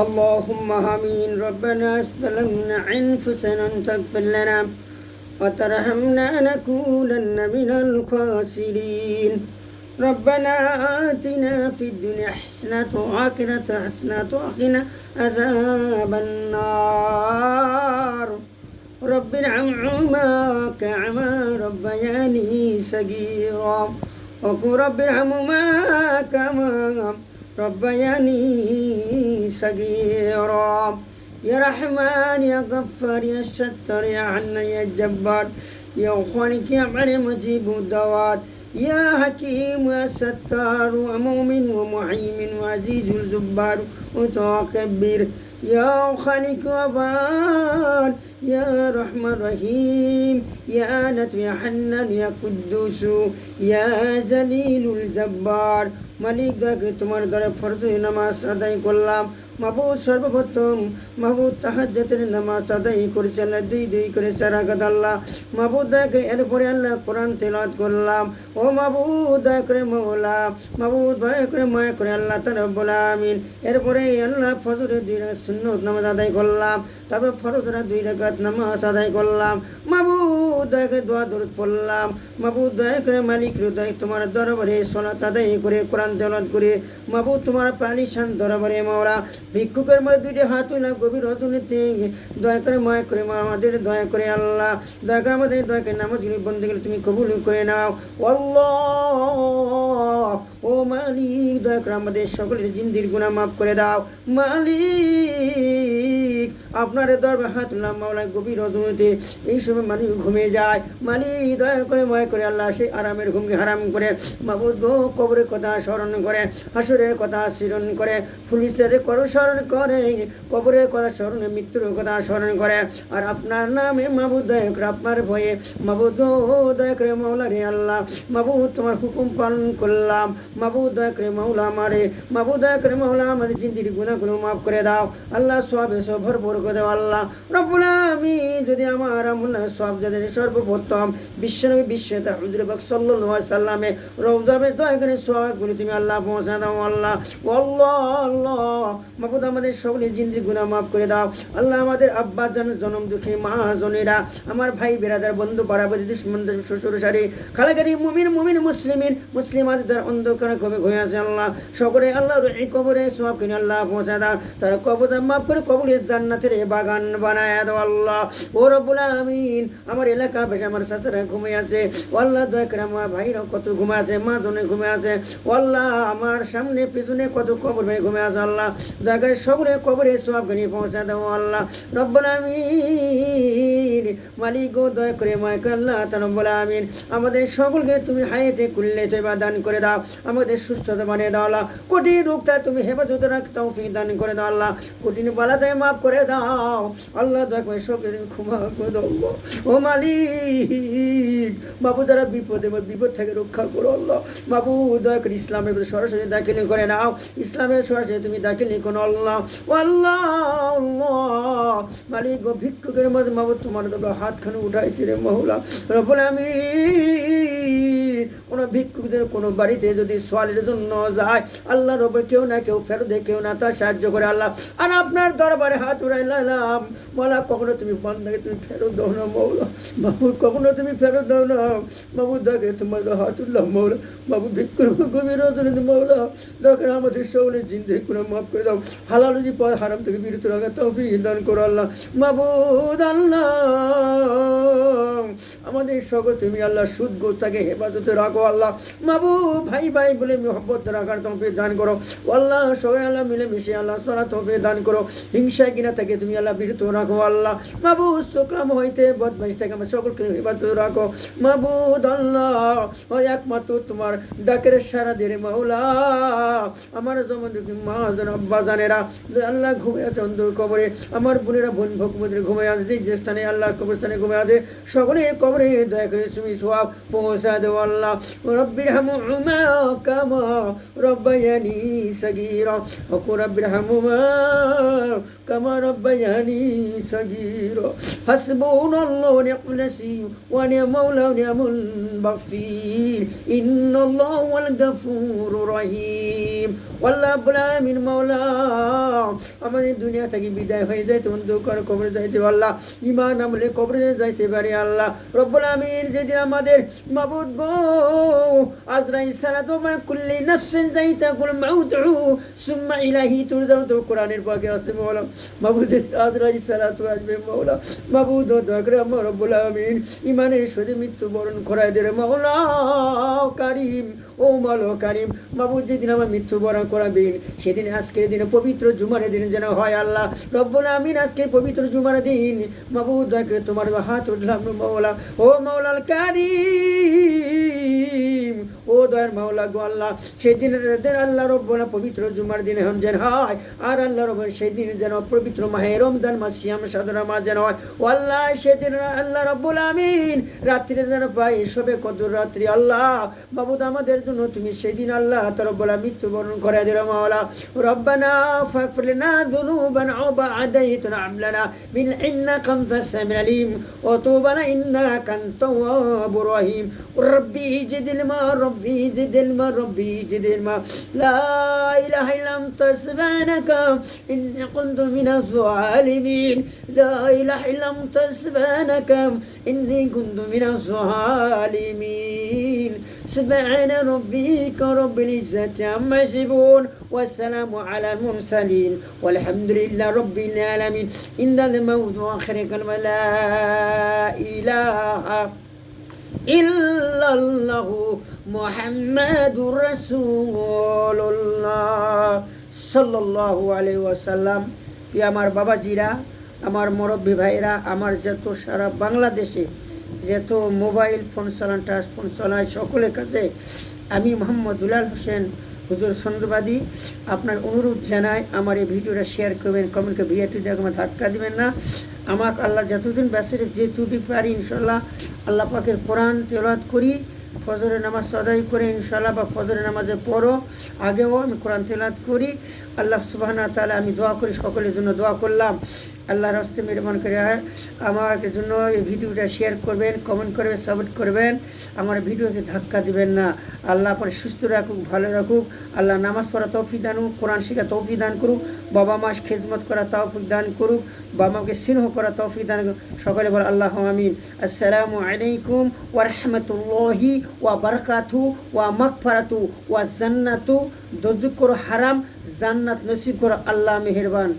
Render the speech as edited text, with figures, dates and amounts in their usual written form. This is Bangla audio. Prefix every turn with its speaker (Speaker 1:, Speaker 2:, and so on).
Speaker 1: اللهم آمين. ربنا ظلمنا أنفسنا تغفر لنا وترحمنا لنكونن من الخاسرين. ربنا آتنا في الدنيا حسنة وآخرة حسنة وقنا عذاب النار. رب ارحمهما كما ربياني صغيرا وقل رب ارحمهما كما ربياني صغيرا. يا رحمن يا غفار يا ستار يا حنان يا جبار يا خالق يا عليم مجيب الدعوات يا حكيم يا ستار ومؤمن ومهيمن وعزيز الجبار متكبر يا خالق وبار يا رحمن رحيم يا لطيف يا حنان يا قدوس يا জলিল الجبار. মালিক দয়াকে তোমার দ্বারা ফরজ নামাজ আদায় করলাম। মাহবুব সর্বপ্রথম মাহবুব তাহাজ্জুদের নামাজ আদায় করেছে আল্লাহ, দুই করে 4 রাকাত আল্লাহ। মাহবুব দয়াকে এরপরে আল্লাহ কোরআন তেলাওয়াত করলাম। ও মাহবুব দয়া করে মওলা, মাহবুব দয়া করে মায়া করে আল্লাহ তাআলা রব্বুল আমিন। এরপরে আল্লাহ ফজরের 2 রাকাত সুন্নত নামাজ আদায় করলাম, তারপর ফরজের 2 রাকাত নামাজ আদায় করলাম। মাহবুব দয়া করে দোয়া দরুদ পড়লাম। মাহবুব দয়া করে মালিক হৃদয় তোমার দরবারে সালাত আদায় করে কোরআন তেলাওয়াত করে মাহবুব তোমার পালিশান দরবারে মওলা ভিক্ষুকের মধ্যে 2টি হাত তুলে গভীর রজনীতে দয়া করে মায়া করে আমাদের দয়া করে আল্লাহ দয়া করে আমাদের দয়া করে নামাজগুলি বন্দেগিলি তুমি কবুল করে নাও। আল্লাহ ও মালিক দয়া করে আমাদের সকলের জিন্দির গুনাহ মাফ করে দাও। মালিক আপনার দরবারে হাত তুললাম মাওলা, গভীর রজনীতে এই সময় মালিক ঘুমিয়ে যায়। মালিক দয়া করে মায়া করে আল্লাহ সেই আরামের ঘুমকে হারাম করে মাহবুব গো কবরের কথা স্মরণ করে, হাসরের কথা স্মরণ করে, পুলিশের করো স্মরণ করে, কবরের কথা স্মরণে, মৃত্যুর কথা স্মরণ করে। আর আপনার নামে মাহবুব দয়া করে আপনার ভয়ে মাহবুব গো দয়া করে মাওলা রে আল্লাহ মাহবুব তোমার হুকুম পালন করলাম। মাহবুব দয়া করে মাওলা আমারে মাহবুব দয়া করে মাওলা আমাদের জিন্দির গুনাহগুলো মাফ করে দাও আল্লাহ, সওয়াবে সব ভরপুর করে দাও আল্লাহ রব্বুল আমিন। যদি আমার আমল সওয়াব যাদের সর্বপ্রথম বিশ্বনবী বিশ্বতা হুজুর পাক সাল্লাল্লাহু আলাইহি সাল্লামে রওজাবে দয়া করে সওয়াবগুলো তুমি আল্লাহ পৌঁছা দাও আল্লাহ। আল্লাহ আল্লাহ মাহবুব আমাদের সকলের জিন্দির গুনাহ মাফ করে দাও আল্লাহ। আমাদের আব্বা জান জনম দুঃখী মা জনেরা, আমার ভাই বেরাদার বন্ধু পাড়াপতি দুশমন শ্বশুর শাড়ি খালাগারি মুমিন মুসলিমিন মুসলিমাত যারা অন্ধকারে ঘুমিয়ে আছে আল্লাহ সকলে আল্লাহ এই কবরে সওয়াব কিনে আল্লাহ পৌঁছা দাও, তারা কবর মাফ করে কবরে জান্নাতের বাগান বানায় দাও আল্লাহ। ও রব্বুল আমিন আমার এলাকা বেশ আমার শাশুড়া ঘুমিয়ে আছে আল্লাহ দয়া করে আমার ভাইরা কত ঘুমিয়ে আছে, মা জনে ঘুমিয়ে আছে আল্লাহ, আমার সামনে পিছনে কত কবর ভাই ঘুমিয়ে আছে আল্লাহ দয়া করে সকলে কবরে সওয়াব কিনে পৌঁছা দাও আল্লাহ রব্বুল আমিন। মালিক গো দয়া করে মায়া করে আল্লাহ তাআলা রব্বুল আমিন আমাদের সকলকে তুমি হায়াতে কুল্লে তয়বা দান করে দাও, আমাদের সুস্থতা বানিয়ে দাও আল্লাহ, কঠিন রোগটা তুমি হেফাজত রাখ তৌফিক দান করে দাও আল্লাহ, কঠিন বালাতে মাফ করে দাও আল্লাহ দয়া করে সকলে ক্ষমা করে দাও ও মালিক। বাবু যারা বিপদ থেকে রক্ষা করো আল্লাহ, বাবু দয়া করে ইসলামের সরাসরি দাখিল করে নাও, ইসলামের সরাসরি তুমি দাখিল করো আল্লাহ। আল্লাহ আল্লাহ মালিক গো ভিক্ষুকের মধ্যে মাহবুব তোমার দরবারে হাতখানে উঠাইছি রে মওলা রব্বুল আমিন। কোনো ভিক্ষুকদের কোনো বাড়িতে যদি সোয়ালের জন্য যায় আল্লাহ রব্বুল কেউ না কেউ ফেরত দেয়, কেউ না তার সাহায্য করে আল্লাহ। আর আপনার দরবারে হাত উঠাইলাম মওলা, কখনো তুমি বান্দাকে তুমি ফেরত দাও না মওলা, বাবু কখনো তুমি ফেরত দাও না বাবু, দেখে তোমার হাত উঠলাম মওলা, বাবু ভিক্ষুর গভীর রজনীতে মওলা দেখে আমাদের সকলের জিন্দেগি গুনাহ মাফ করে দাও, হালাল রুজি পাওয়া হারাম থেকে বিরত রাখা তৌফিক দান করো আল্লাহ মাবুদ আল্লাহ। আমাদের সকল তুমি আল্লাহ সুদ গোস্তাকে হেফাজতে রাখো আল্লাহ মাবু, ভাই ভাই বলে মহব্বত রাখার তৌফিক দান করো আল্লাহ, সবাই আল্লাহ মিলে মিশে আল্লাহ সালা তৌফিক দান করো, হিংসা কিনা থেকে তুমি আল্লাহ বিরত রাখো আল্লাহ মাবু, শুকরাম হইতে বদমাইশ থেকে আমার সকলকে হেফাজতে রাখো মাবুদ আল্লাহ। ওই একমাত্র তোমার ডাকের সারা দে রে মাওলা, আমার যেমন দেখি মা জন আব্বা জানেরা আল্লাহ ঘুমিয়ে আছে অন্ধ কবরে, আমার বোনেরা বোন ভকুমদের ঘুমিয়ে আছে যে স্থানে আল্লাহ কবরস্থানে ঘুমিয়ে আছে সকলে কবরে দয়া করে তুমি সওয়াব পৌঁছা দেও আল্লাহ। رب ارحمهما كما ربياني صغيرا وقل رب ارحمهما كما ربياني صغيرا حسبنا الله ونعم الوكيل ونعم المولى ونعم البصير إن الله هو الغفور الرحيم والله رب العالمين مولا আমাদের দুনিয়া থেকে বিদায় হয়ে যায় তখন দুঃখের কবরে যাইতে আল্লাহ ঈমান আমলে কবরে যাইতে পারি আল্লাহ রব্বুল আমিন যেদিন আমাদের মাবুদ গো আজরাইল সালাতু মা কুল্লি নাফসিন যাইতাকুল মাউতু সুম্মা ইলাহি তুরজাউ তো কোরআনের পাকে আছে মাওলা মাবুদ আজরাইল সালাতু আসবে মাওলা মাবুদ দোয়া করে আমার রব্বুল আমিন ঈমানের সাথে মৃত্যুবরণ করায় দে মাওলা কারীম ও মাওলা কারীম মাবুদ যেদিন আমার মৃত্যুবরণ করাবেন সেদিন আজকের দিনে পবিত্র জুমার দিন যেন হয় আল্লাহ রব্বুল আমিন আজকে পবিত্র জুমার দিন মাবুদ দয়া করে তোমার হাত উঠলাম মাওলা ও মাওলাল কারীম ও দয়ার মাওলা গো আল্লাহ সেদিনের আল্লাহ রব্বুল পবিত্র জুমার দিন এখন যেন হয় আর আল্লাহ রব্বুল সেদিন যেন পবিত্র মাহে রমজান মাস সিয়াম সাধনা মাস যেন হয় ও আল্লাহ সেদিন আল্লাহ রব্বুল আমিন রাত্রি যেন পাই সবে কদর রাত্রি আল্লাহ মাবুদ আমাদের জন্য তুমি সেদিন আল্লাহ রব্বুল মৃত্যুবরণ করে দিও মাওলা রব্বানা ফাগফির লানা যুনুবানা ওয়া বা'দাইতুনা আমলানা মিন ইন্নাকা আনতাস সামিউল আলিম ওয়া তুব আলাইনা ইন্নাকা আনতাত তাওয়াবুর রহিম রব্বি জিদিল মা রব্বি জিদিল মা রব্বি জিদিল মা লা ইলাহা ইল্লা আনতা সুবহানাকা ইন্নী কুনতু মিনাজ জালিমিন লা ইলাহা ইল্লা আনতা সুবহানাকা ইন্নী কুনতু মিনাজ জালিমিন سبحان ربك رب العزة عما يصفون والسلام على المرسلين والحمد لله رب العالمين إن الموت آخر كلمة لا إله إلا الله محمد رسول الله صلى الله عليه وسلم يا আমার বাবাজিরা আমার মুরব্বি ভাইরা আমার যত সারা বাংলাদেশে যেহেতু মোবাইল ফোন চালান টাচ ফোন চালায় সকলের কাছে আমি মোহাম্মদ দুলাল হোসেন হুজুর সন্দেহবাদী আপনার অনুরোধ জানাই আমার এই ভিডিওটা শেয়ার করবেন কমেন্টকে ভিডিওটি দেখে আমার ধাক্কা দিবেন না আমাকে আল্লাহ যতদিন ব্যাসের যে ত্রুটি পারি ইনশাল্লাহ আল্লাহ পাকের কোরআন তেলাওয়াত করি ফজরের নামাজ আদায় করে ইনশাআল্লাহ বা ফজরের নামাজে পড়ো আগেও আমি কোরআন তেলাওয়াত করি আল্লাহ সুবহানাহু ওয়া তাআলা আমি দোয়া করি সকলের জন্য দোয়া করলাম আল্লাহর রাস্তায় মেহরবান করে আমার জন্য এই ভিডিওটা শেয়ার করবেন কমেন্ট করবেন সাপোর্ট করবেন আমার ভিডিওকে ধাক্কা দিবেন না আল্লাহ আপনার সুস্থ রাখুক ভালো রাখুক আল্লাহ নামাজ পড়া তৌফিক দান করুক কোরআন শেখা তৌফিক দান করুক বাবা মা খেদমত করা তৌফিক দান করুক বাবা মাকে স্নেহ করা তৌফিক দান করুক সকলে বল আল্লাহ আমিন আসসালামু আলাইকুম ওয়া রাহমাতুল্লাহি ওয়া বারাকাতুহু ওয়া মাগফিরাতু ওয়া জান্নাতু দোজখ হারাম জান্নাত নসিব করো আল্লাহ মেহেরবান।